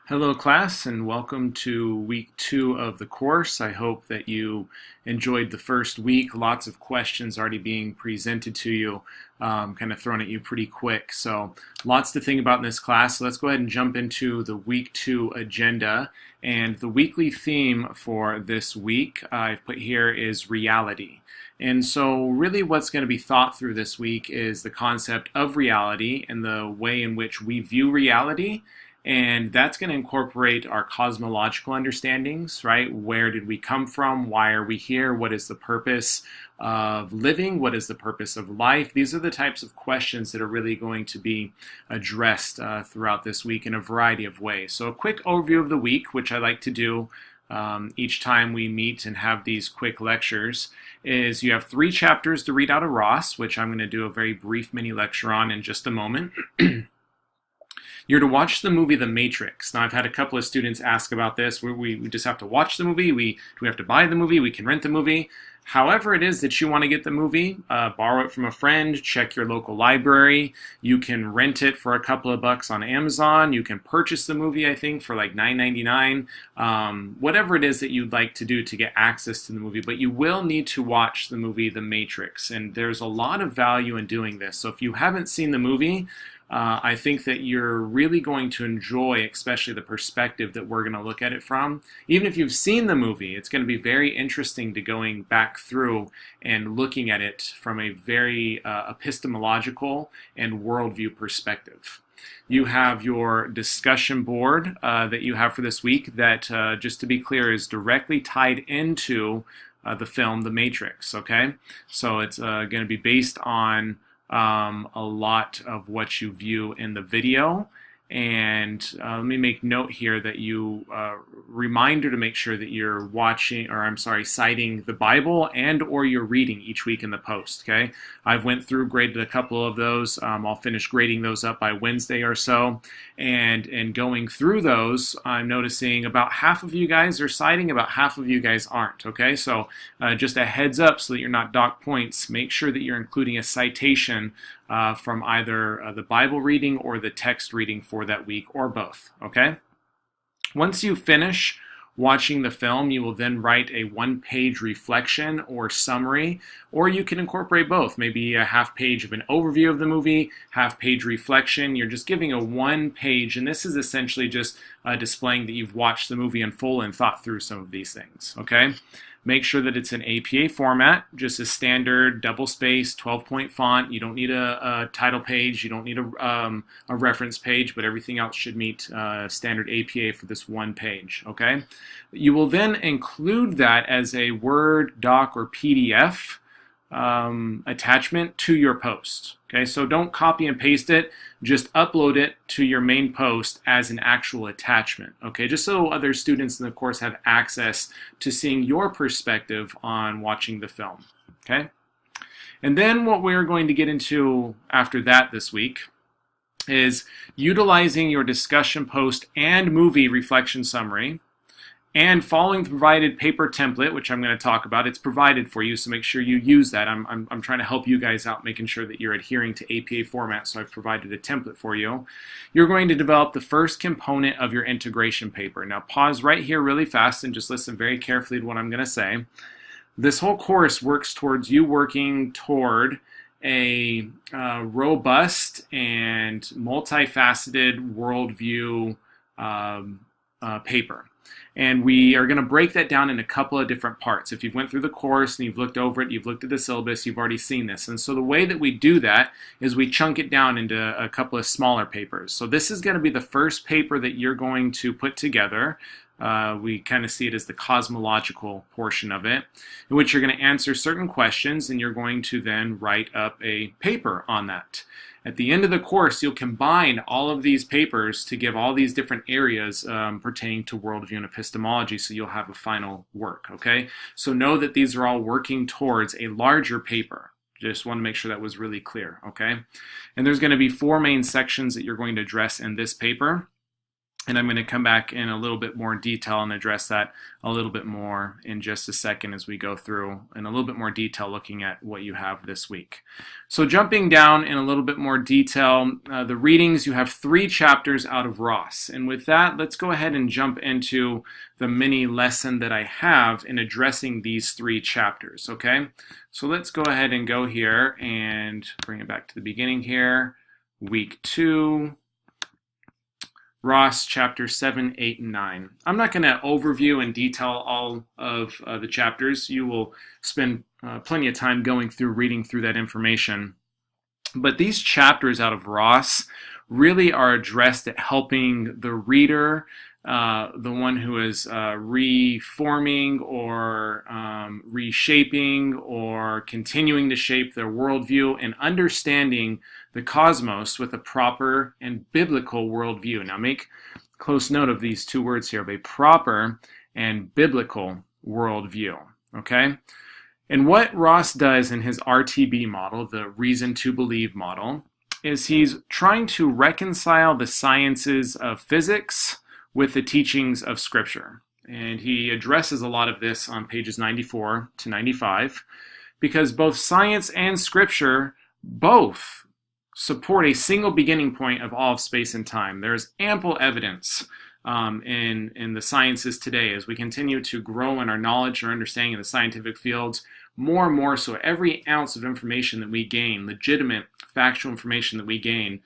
Hello class and welcome to week 2 of the course. I hope that you enjoyed the first week. Lots of questions already being presented to you, kind of thrown at you pretty quick. So lots to think about in this class. So let's go ahead and jump into the week 2 agenda. And the weekly theme for this week I've put here is reality. And so really what's going to be thought through this week is the concept of reality and the way in which we view reality. And that's going to incorporate our cosmological understandings, right? Where did we come from? Why are we here? What is the purpose of living? What is the purpose of life? These are the types of questions that are really going to be addressed throughout this week in a variety of ways. So a quick overview of the week, which I like to do each time we meet and have these quick lectures, is you have 3 chapters to read out of Ross, which I'm going to do a very brief mini lecture on in just a moment. You're to watch the movie The Matrix. Now, I've had a couple of students ask about this. We just have to watch the movie. Do we have to buy the movie? We can rent the movie. However it is that you want to get the movie, borrow it from a friend, check your local library. You can rent it for a couple of bucks on Amazon. You can purchase the movie, I think, for like $9.99. Whatever it is that you'd like to do to get access to the movie. But you will need to watch the movie The Matrix. And there's a lot of value in doing this. So if you haven't seen the movie, I think that you're really going to enjoy, especially the perspective that we're going to look at it from. Even if you've seen the movie, it's going to be very interesting to going back through and looking at it from a very epistemological and worldview perspective. You have your discussion board that you have for this week that, just to be clear, is directly tied into the film The Matrix, okay? So it's going to be based on a lot of what you view in the video. And let me make note here that you reminder to make sure that you're watching, or I'm sorry, citing the Bible and or you're reading each week in the post, okay? I've went through, graded a couple of those. I'll finish grading those up by Wednesday or so. And going through those, I'm noticing about half of you guys are citing, about half of you guys aren't, okay? So just a heads up so that you're not docked points. Make sure that you're including a citation from either the Bible reading or the text reading for that week, or both, okay? Once you finish watching the film, you will then write a 1-page reflection or summary, or you can incorporate both, maybe a half page of an overview of the movie, half-page reflection. You're just giving a 1-page, and this is essentially just displaying that you've watched the movie in full and thought through some of these things, okay? Make sure that it's an APA format, just a standard double-spaced 12-point font. You don't need a title page. You don't need a reference page, but everything else should meet standard APA for this 1 page, okay? You will then include that as a Word, doc, or PDF attachment to your post. Okay, so don't copy and paste it, just upload it to your main post as an actual attachment. Okay, just so other students in the course have access to seeing your perspective on watching the film. Okay, and then what we're going to get into after that this week is utilizing your discussion post and movie reflection summary, and following the provided paper template, which I'm going to talk about. It's provided for you, so make sure you use that. I'm trying to help you guys out, making sure that you're adhering to APA format, so I've provided a template for you. You're going to develop the first component of your integration paper. Now pause right here really fast and just listen very carefully to what I'm going to say. This whole course works towards you working toward a robust and multifaceted worldview paper. And we are going to break that down in a couple of different parts. If you've went through the course and you've looked over it, you've looked at the syllabus, you've already seen this. And so the way that we do that is we chunk it down into a couple of smaller papers. So this is going to be the first paper that you're going to put together. We kind of see it as the cosmological portion of it, in which you're going to answer certain questions and you're going to then write up a paper on that. At the end of the course, you'll combine all of these papers to give all these different areas pertaining to worldview and epistemology, so you'll have a final work, okay? So know that these are all working towards a larger paper. Just want to make sure that was really clear, okay? And there's going to be 4 main sections that you're going to address in this paper. And I'm going to come back in a little bit more detail and address that a little bit more in just a second as we go through in a little bit more detail looking at what you have this week. So jumping down in a little bit more detail, the readings, you have 3 chapters out of Ross. And with that, let's go ahead and jump into the mini lesson that I have in addressing these 3 chapters, okay? So let's go ahead and go here and bring it back to the beginning here. Week 2. Ross, chapter 7, 8, and 9. I'm not going to overview and detail all of the chapters. You will spend plenty of time going through, reading through that information. But these chapters out of Ross really are addressed at helping the reader, the one who is reforming or reshaping or continuing to shape their worldview and understanding the cosmos with a proper and biblical worldview. Now make close note of these 2 words here, a proper and biblical worldview, okay? And what Ross does in his RTB model, the reason to believe model, is he's trying to reconcile the sciences of physics with the teachings of Scripture. And he addresses a lot of this on pages 94 to 95, because both science and Scripture both support a single beginning point of all of space and time. There is ample evidence in the sciences today as we continue to grow in our knowledge or understanding of the scientific fields, more and more so every ounce of information that we gain, legitimate factual information that we gain,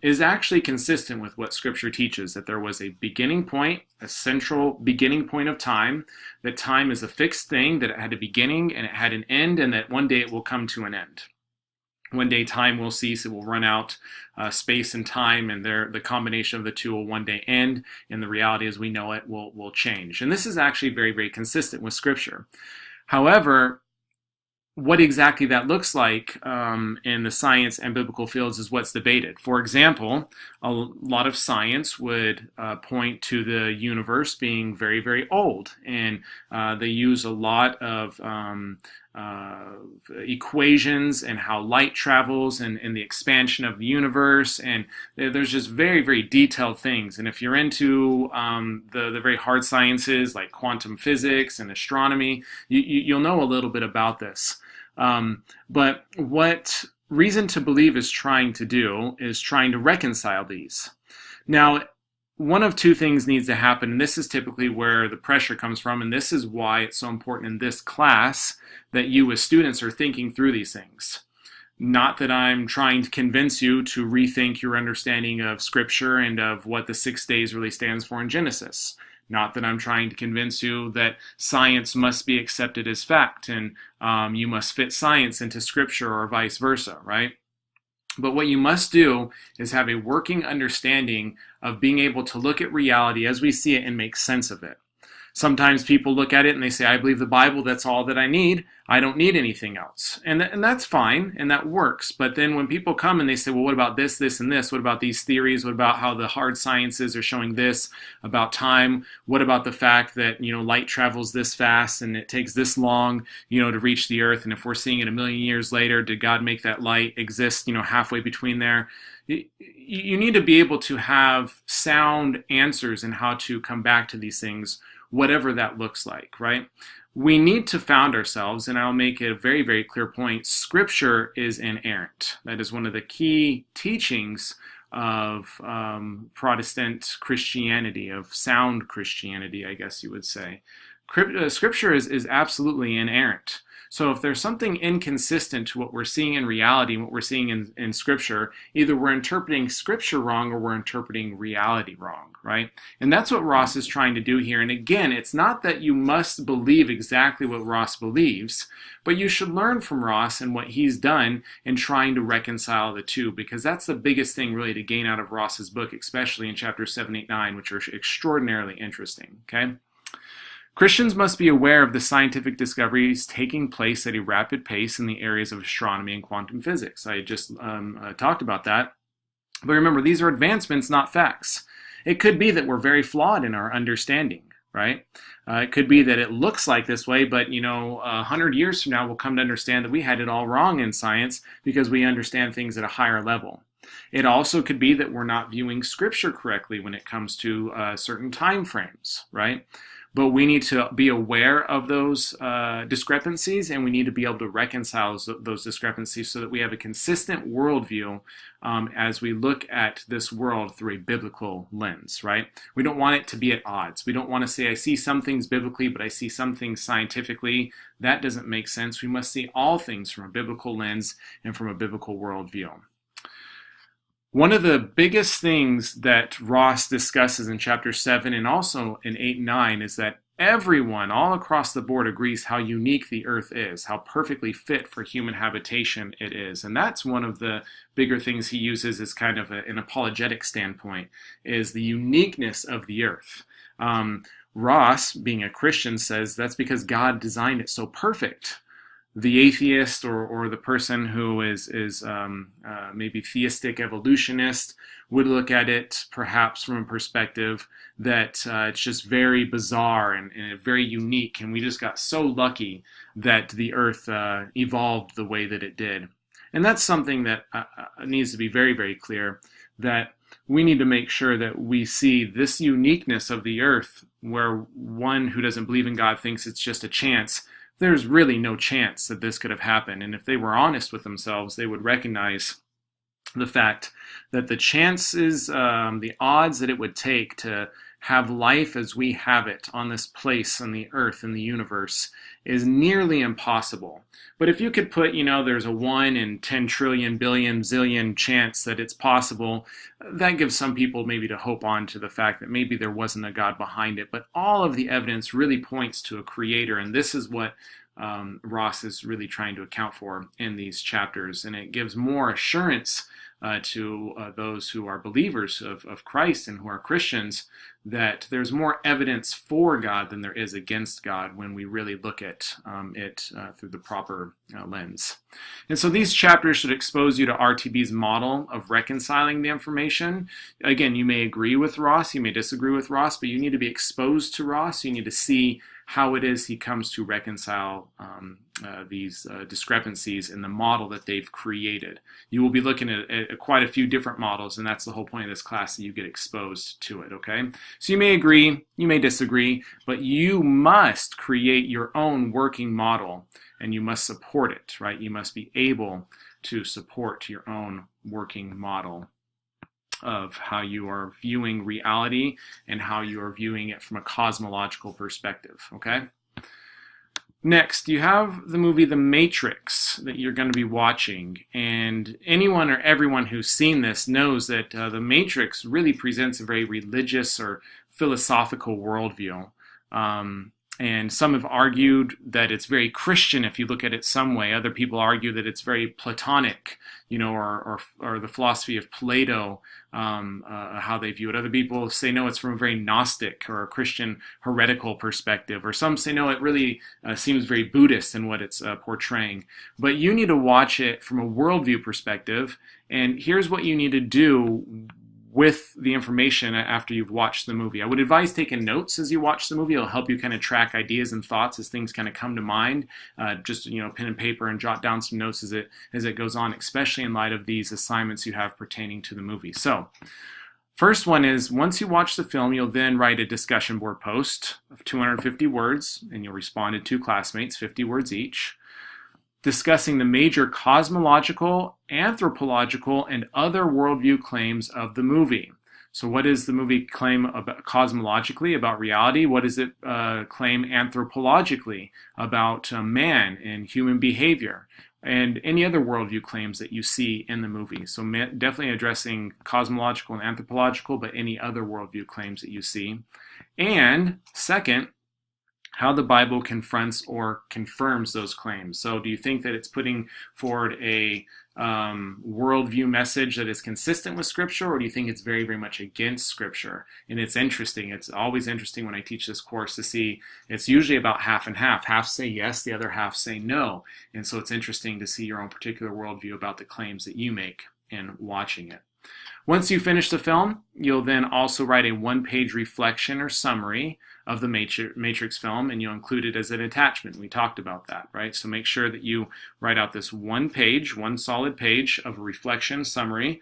is actually consistent with what Scripture teaches, that there was a beginning point, a central beginning point of time, that time is a fixed thing, that it had a beginning and it had an end, and that one day it will come to an end. One day time will cease, it will run out, space and time, and the combination of the two will one day end, and the reality as we know it will change. And this is actually very, very consistent with Scripture. However, what exactly that looks like in the science and biblical fields is what's debated. For example, a lot of science would point to the universe being very, very old, and they use a lot of equations and how light travels and the expansion of the universe, and there's just very, very detailed things. And if you're into the very hard sciences like quantum physics and astronomy, you'll know a little bit about this. But what reason to believe is trying to do is trying to reconcile these. Now, one of 2 things needs to happen, and this is typically where the pressure comes from, and this is why it's so important in this class that you as students are thinking through these things. Not that I'm trying to convince you to rethink your understanding of Scripture and of what the 6 days really stands for in Genesis. Not that I'm trying to convince you that science must be accepted as fact and you must fit science into Scripture or vice versa, right? But what you must do is have a working understanding of being able to look at reality as we see it and make sense of it. Sometimes people look at it and they say, I believe the Bible, that's all that I need. I don't need anything else. And that's fine, and that works. But then when people come and they say, well, what about this, this, and this? What about these theories? What about how the hard sciences are showing this about time? What about the fact that, light travels this fast and it takes this long, to reach the earth? And if we're seeing it 1,000,000 years later, did God make that light exist, halfway between there? You need to be able to have sound answers in how to come back to these things, whatever that looks like, right? We need to found ourselves, and I'll make it a very, very clear point. Scripture is inerrant. That is one of the key teachings of Protestant Christianity, of sound Christianity, I guess you would say. Scripture is absolutely inerrant. So if there's something inconsistent to what we're seeing in reality, what we're seeing in Scripture, either we're interpreting Scripture wrong or we're interpreting reality wrong, right? And that's what Ross is trying to do here. And again, it's not that you must believe exactly what Ross believes, but you should learn from Ross and what he's done in trying to reconcile the two, because that's the biggest thing really to gain out of Ross's book, especially in chapters 7, 8, 9, which are extraordinarily interesting, okay? Christians must be aware of the scientific discoveries taking place at a rapid pace in the areas of astronomy and quantum physics. I just talked about that. But remember, these are advancements, not facts. It could be that we're very flawed in our understanding, right? It could be that it looks like this way, but 100 years from now, we'll come to understand that we had it all wrong in science because we understand things at a higher level. It also could be that we're not viewing Scripture correctly when it comes to certain time frames, right? But we need to be aware of those discrepancies, and we need to be able to reconcile those discrepancies so that we have a consistent worldview as we look at this world through a biblical lens, right? We don't want it to be at odds. We don't want to say, I see some things biblically, but I see some things scientifically. That doesn't make sense. We must see all things from a biblical lens and from a biblical worldview. One of the biggest things that Ross discusses in chapter 7 and also in 8 and 9 is that everyone all across the board agrees how unique the earth is, how perfectly fit for human habitation it is. And that's one of the bigger things he uses as kind of an apologetic standpoint, is the uniqueness of the earth. Ross, being a Christian, says that's because God designed it so perfect. The atheist or the person who is maybe theistic evolutionist would look at it perhaps from a perspective that it's just very bizarre and very unique, and we just got so lucky that the earth evolved the way that it did. And that's something that needs to be very, very clear, that we need to make sure that we see this uniqueness of the earth, where one who doesn't believe in God thinks it's just a chance. There's really no chance that this could have happened. And if they were honest with themselves, they would recognize the fact that the chances, the odds that it would take to have life as we have it on this place on the earth in the universe is nearly impossible. But if you could put, there's a 1 in 10 trillion, billion, zillion chance that it's possible, that gives some people maybe to hope on to the fact that maybe there wasn't a God behind it. But all of the evidence really points to a creator, and this is what Ross is really trying to account for in these chapters. And it gives more assurance to those who are believers of Christ and who are Christians, that there's more evidence for God than there is against God when we really look at it through the proper lens. And so these chapters should expose you to RTB's model of reconciling the information. Again, you may agree with Ross, you may disagree with Ross, but you need to be exposed to Ross. You need to see how it is he comes to reconcile these discrepancies in the model that they've created. You will be looking at quite a few different models, and that's the whole point of this class, that you get exposed to it, okay? So you may agree, you may disagree, but you must create your own working model, and you must support it, right? You must be able to support your own working model of how you are viewing reality and how you are viewing it from a cosmological perspective, okay? Next, you have the movie The Matrix that you're going to be watching, and anyone or everyone who's seen this knows that The Matrix really presents a very religious or philosophical worldview. And some have argued that it's very Christian if you look at it some way. Other people argue that it's very Platonic, or the philosophy of Plato, how they view it. Other people say, no, it's from a very Gnostic or a Christian heretical perspective. Or some say, no, it really seems very Buddhist in what it's portraying. But you need to watch it from a worldview perspective. And here's what you need to do with the information after you've watched the movie. I would advise taking notes as you watch the movie. It'll help you kind of track ideas and thoughts as things kind of come to mind. Just pen and paper and jot down some notes as it goes on, especially in light of these assignments you have pertaining to the movie. So, first one is, once you watch the film, you'll then write a discussion board post of 250 words, and you'll respond to 2 classmates, 50 words each, discussing the major cosmological, anthropological, and other worldview claims of the movie. So what does the movie claim about cosmologically, about reality? What does it claim anthropologically about man and human behavior? And any other worldview claims that you see in the movie. So definitely addressing cosmological and anthropological, but any other worldview claims that you see. And second, how the Bible confronts or confirms those claims. So do you think that it's putting forward a worldview message that is consistent with Scripture, or do you think it's very, very much against Scripture? And it's interesting. It's always interesting when I teach this course to see, it's usually about half and half. Half say yes, the other half say no. And so it's interesting to see your own particular worldview about the claims that you make in watching it. Once you finish the film, you'll then also write a 1-page reflection or summary of the Matrix film, and you'll include it as an attachment. We talked about that, right? So make sure that you write out this 1 solid page of a reflection summary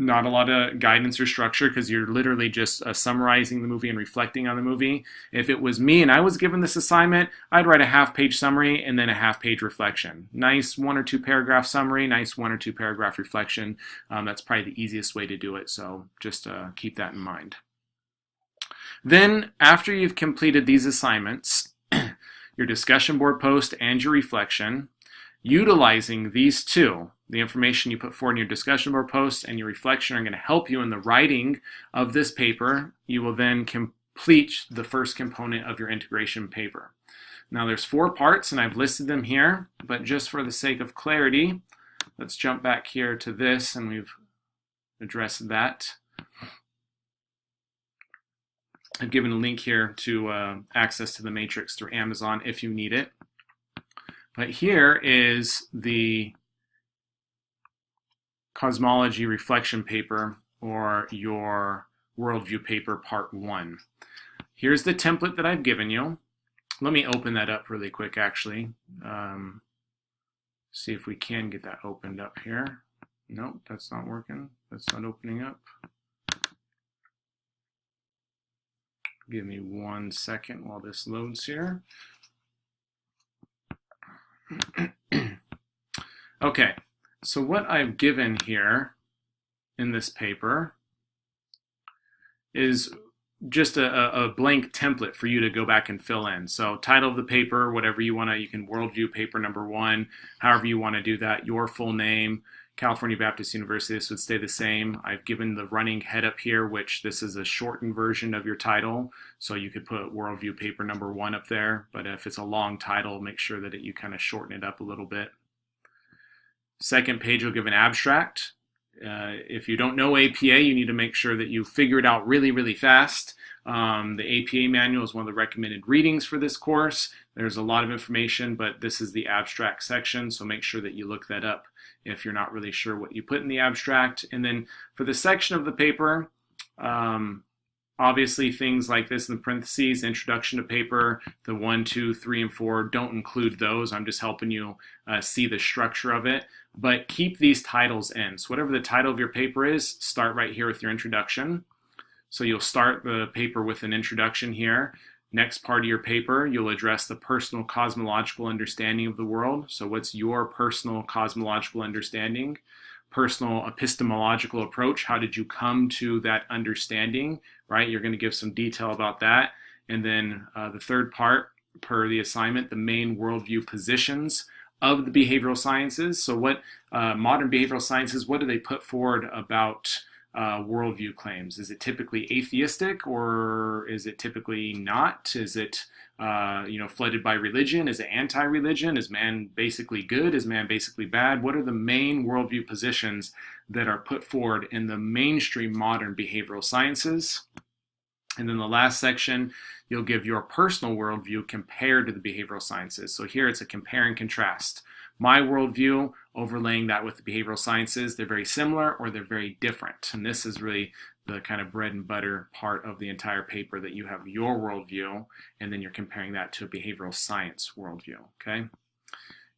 Not a lot of guidance or structure because you're literally just summarizing the movie and reflecting on the movie. If it was me and I was given this assignment, I'd write a half-page summary and then a half-page reflection. Nice 1 or 2 paragraph summary, nice 1 or 2 paragraph reflection. That's probably the easiest way to do it, so just keep that in mind. Then, after you've completed these assignments, your discussion board post and your reflection, utilizing these two, the information you put forward in your discussion board post and your reflection are going to help you in the writing of this paper. You will then complete the first component of your integration paper. Now there's 4 parts and I've listed them here, but just for the sake of clarity, let's jump back here to this and we've addressed that. I've given a link here to access to the matrix through Amazon if you need it. But here is the cosmology reflection paper or your worldview paper part 1. Here's the template that I've given you. Let me open that up really quick actually. See if we can get that opened up here. Nope, that's not working. That's not opening up. Give me 1 second while this loads here. Okay, so what I've given here in this paper is just a blank template for you to go back and fill in. So title of the paper, whatever you want to, you can worldview paper number 1, however you want to do that, your full name, California Baptist University, this would stay the same. I've given the running head up here, which this is a shortened version of your title. So you could put worldview paper number 1 up there, but if it's a long title, make sure that you kind of shorten it up a little bit. Second page will give an abstract. If you don't know APA, you need to make sure that you figure it out really, really fast. The APA manual is one of the recommended readings for this course. There's a lot of information, but this is the abstract section, so make sure that you look that up if you're not really sure what you put in the abstract. And then for the section of the paper, obviously things like this in the parentheses, introduction to paper, the 1, 2, 3, and 4, don't include those. I'm just helping you see the structure of it. But keep these titles in. So whatever the title of your paper is, start right here with your introduction. So you'll start the paper with an introduction here. Next part of your paper, you'll address the personal cosmological understanding of the world. So what's your personal cosmological understanding? Personal epistemological approach. How did you come to that understanding, right? You're going to give some detail about that. And then the third part, per the assignment, the main worldview positions of the behavioral sciences. So what modern behavioral sciences, what do they put forward about worldview claims? Is it typically atheistic or is it typically not? Is it flooded by religion? Is it anti-religion? Is man basically good? Is man basically bad? What are the main worldview positions that are put forward in the mainstream modern behavioral sciences? And then the last section, you'll give your personal worldview compared to the behavioral sciences. So here it's a compare and contrast. My worldview, overlaying that with the behavioral sciences, they're very similar or they're very different. And this is really the kind of bread and butter part of the entire paper, that you have your worldview and then you're comparing that to a behavioral science worldview, okay?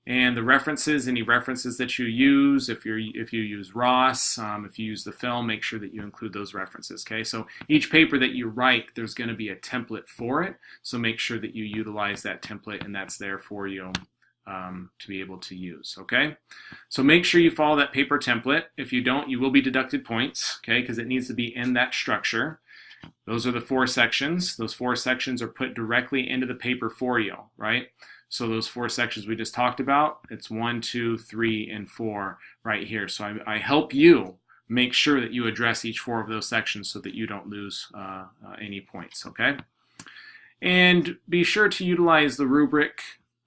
And the references, any references that you use, if you use Ross, if you use the film, make sure that you include those references, okay? So each paper that you write, there's going to be a template for it, so make sure that you utilize that template and that's there for you to be able to use, okay? So make sure you follow that paper template. If you don't, you will be deducted points, okay, because it needs to be in that structure. Those are the 4 sections. Those 4 sections are put directly into the paper for you, right? So those 4 sections we just talked about, it's 1, 2, 3, and 4 right here. So I help you make sure that you address each 4 of those sections so that you don't lose any points, okay? And be sure to utilize the rubric.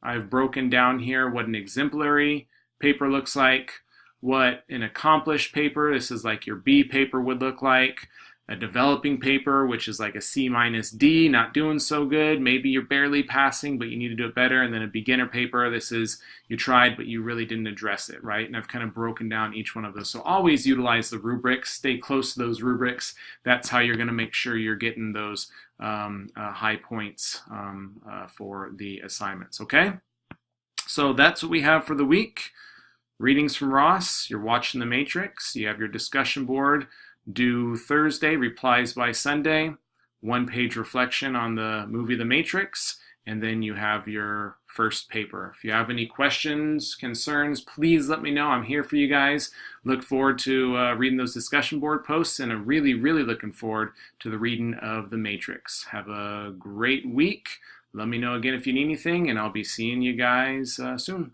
I've broken down here what an exemplary paper looks like, what an accomplished paper, this is like your B paper, would look like, a developing paper, which is like a C-D, not doing so good. Maybe you're barely passing, but you need to do it better. And then a beginner paper, this is you tried, but you really didn't address it, right? And I've kind of broken down each one of those. So always utilize the rubrics, stay close to those rubrics. That's how you're going to make sure you're getting those high points for the assignments, okay? So that's what we have for the week. Readings from Ross, you're watching The Matrix. You have your discussion board due Thursday, replies by Sunday, one-page reflection on the movie The Matrix, and then you have your first paper. If you have any questions, concerns, please let me know. I'm here for you guys. Look forward to reading those discussion board posts, and I'm really, really looking forward to the reading of The Matrix. Have a great week. Let me know again if you need anything, and I'll be seeing you guys soon.